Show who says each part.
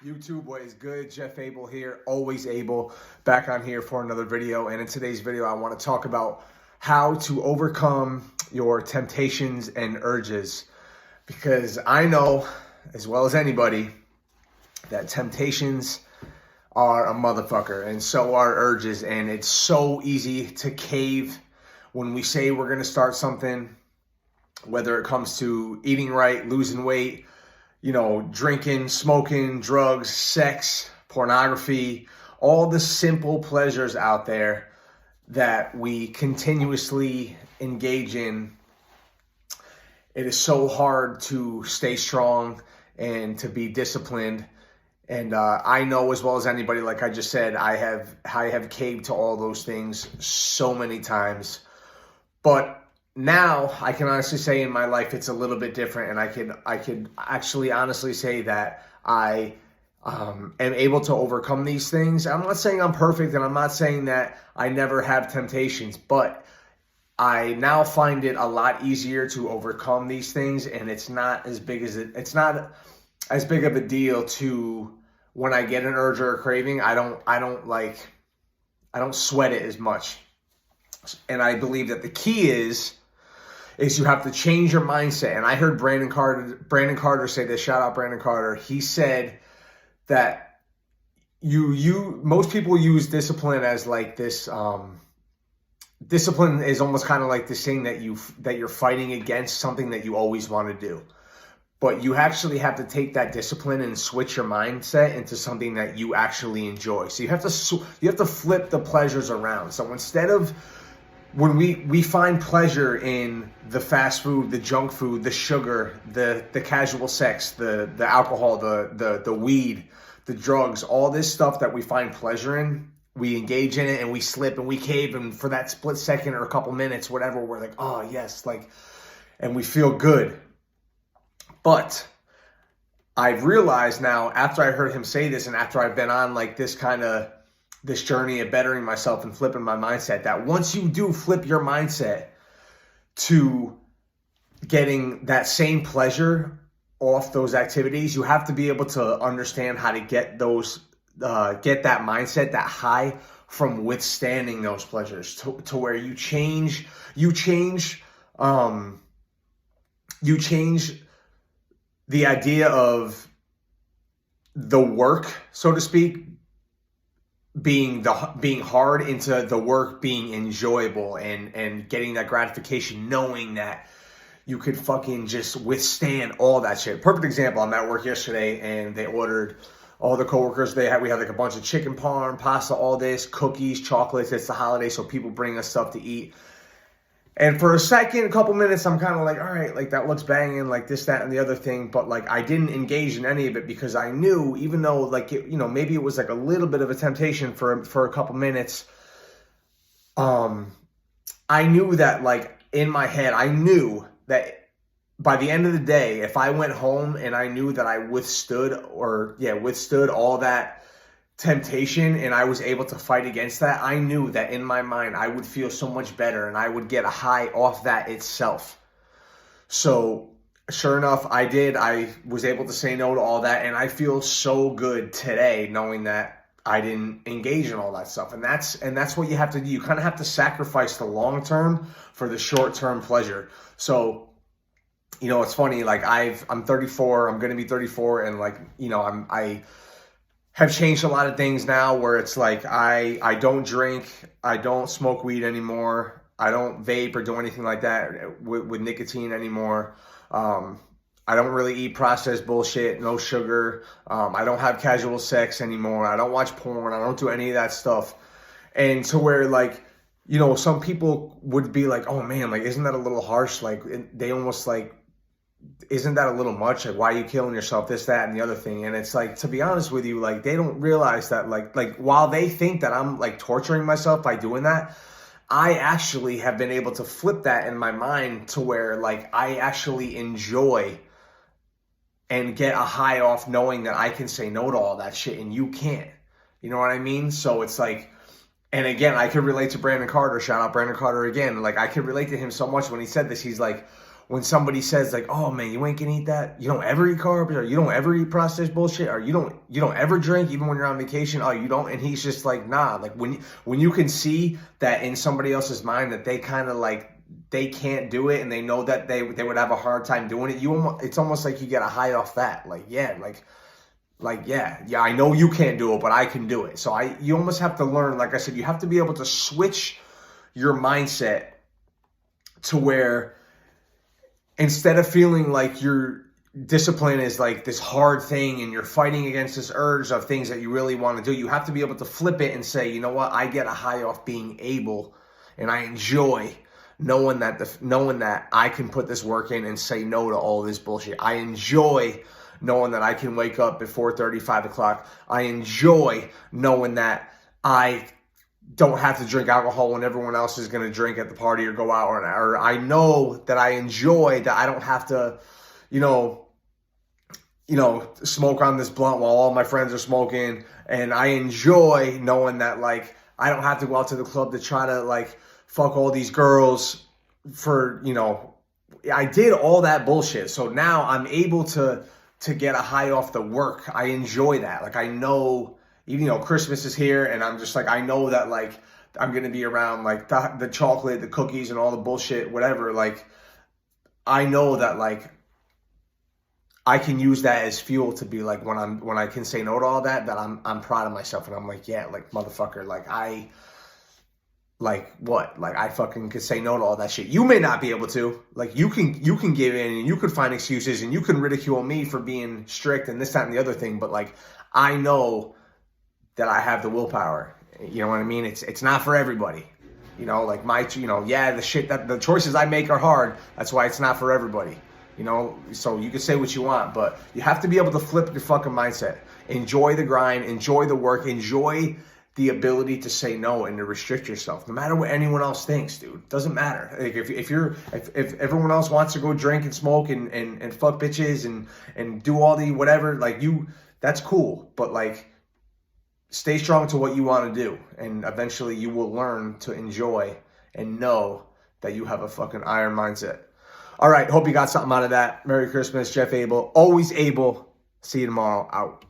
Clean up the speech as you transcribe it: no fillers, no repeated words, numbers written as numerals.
Speaker 1: YouTube, what is good? Jeff Abel here, always able, back on here for another video. And in today's video, I want to talk about how to overcome your temptations and urges. Because I know, as well as anybody, that temptations are a motherfucker, and so are urges. And it's so easy to cave when we say we're going to start something, whether it comes to eating right, losing weight, drinking, smoking, drugs, sex, pornography, all the simple pleasures out there that we continuously engage in. It is so hard to stay strong and to be disciplined. And I know as well as anybody, like I just said, I have caved to all those things so many times. But now I can honestly say in my life it's a little bit different, and I could actually honestly say that I am able to overcome these things. I'm not saying I'm perfect, and I'm not saying that I never have temptations, but I now find it a lot easier to overcome these things, and it's not as big of a deal to when I get an urge or a craving. I don't sweat it as much. And I believe that the key is you have to change your mindset. And I heard Brandon Carter say this. Shout out Brandon Carter. He said that most people use discipline as like this. Discipline is almost kind of like this thing that you're fighting against something that you always want to do. But you actually have to take that discipline and switch your mindset into something that you actually enjoy. So you have to flip the pleasures around. So instead of when we find pleasure in the fast food, the junk food, the sugar, the casual sex, the alcohol, the weed, the drugs, all this stuff that we find pleasure in, we engage in it and we slip and we cave, and for that split second or a couple minutes, whatever, we're like, oh yes, and we feel good. But I've realized now, after I heard him say this and after I've been on this journey of bettering myself and flipping my mindset, that once you do flip your mindset to getting that same pleasure off those activities, you have to be able to understand how to get that mindset, that high from withstanding those pleasures to where you change the idea of the work, so to speak, being hard into the work being enjoyable and getting that gratification, knowing that you could fucking just withstand all that shit. Perfect example, I'm at work yesterday and they ordered, all the coworkers, we had like a bunch of chicken parm, pasta, all this, cookies, chocolates. It's the holiday, so people bring us stuff to eat. And for a couple minutes, I'm kind of like, all right, like that looks banging, like this, that, and the other thing. But like I didn't engage in any of it because I knew, even though like, maybe it was like a little bit of a temptation for a couple minutes. I knew that like in my head, I knew that by the end of the day, if I went home and I knew that I withstood all that temptation and I was able to fight against that, I knew that in my mind I would feel so much better and I would get a high off that itself. So sure enough, I did. I was able to say no to all that, and I feel so good today knowing that I didn't engage in all that stuff. And that's what you have to do. You kind of have to sacrifice the long term for the short term pleasure. So it's funny, like I'm 34, I'm going to be 34, and like, I have changed a lot of things now where it's like I don't drink, I don't smoke weed anymore, I don't vape or do anything like that with nicotine anymore. I don't really eat processed bullshit, no sugar. I don't have casual sex anymore. I don't watch porn. I don't do any of that stuff. And to where like, some people would be like, oh man, like, isn't that a little harsh? Like they almost like, isn't that a little much? Like, why are you killing yourself? This, that, and the other thing. And it's like, to be honest with you, like, they don't realize that, like, while they think that I'm like torturing myself by doing that, I actually have been able to flip that in my mind to where like I actually enjoy and get a high off knowing that I can say no to all that shit and you can't. You know what I mean? So it's like, and again, I could relate to Brandon Carter. Shout out Brandon Carter again. Like, I could relate to him so much when he said this. He's like, when somebody says like, "Oh man, you ain't gonna eat that. You don't ever eat carbs, or you don't ever eat processed bullshit, or you don't ever drink even when you're on vacation. Oh, you don't." And he's just like, "Nah." Like when you can see that in somebody else's mind that they kind of like they can't do it, and they know that they would have a hard time doing it. It's almost like you get a high off that. Like yeah, I know you can't do it, but I can do it. So you almost have to learn. Like I said, you have to be able to switch your mindset to where, instead of feeling like your discipline is like this hard thing and you're fighting against this urge of things that you really want to do, you have to be able to flip it and say, you know what, I get a high off being able, and I enjoy knowing that I can put this work in and say no to all this bullshit. I enjoy knowing that I can wake up at 4:30, 5 o'clock. I enjoy knowing that I don't have to drink alcohol when everyone else is going to drink at the party or go out, or I know that I enjoy that I don't have to, smoke on this blunt while all my friends are smoking. And I enjoy knowing that, like, I don't have to go out to the club to try to, like, fuck all these girls for, I did all that bullshit. So now I'm able to get a high off the work. I enjoy that. Like, I know, even Christmas is here, and I'm just like, I know that, like, I'm going to be around, like, the chocolate, the cookies, and all the bullshit, whatever. Like, I know that, like, I can use that as fuel to be like, when I can say no to all that I'm proud of myself, and I'm like, yeah, like, motherfucker, like, I fucking could say no to all that shit. You may not be able to. Like, you can give in, and you could find excuses, and you can ridicule me for being strict and this, that, and the other thing, but, like, I know that I have the willpower. You know what I mean? It's not for everybody. Like the choices I make are hard. That's why it's not for everybody. So you can say what you want, but you have to be able to flip your fucking mindset. Enjoy the grind, enjoy the work, enjoy the ability to say no and to restrict yourself, no matter what anyone else thinks, dude. Doesn't matter. Like, if everyone else wants to go drink and smoke and fuck bitches and do all the whatever, like, that's cool. But, like, stay strong to what you want to do, and eventually you will learn to enjoy and know that you have a fucking iron mindset. All right, hope you got something out of that. Merry Christmas, Jeff Abel. Always able. See you tomorrow. Out.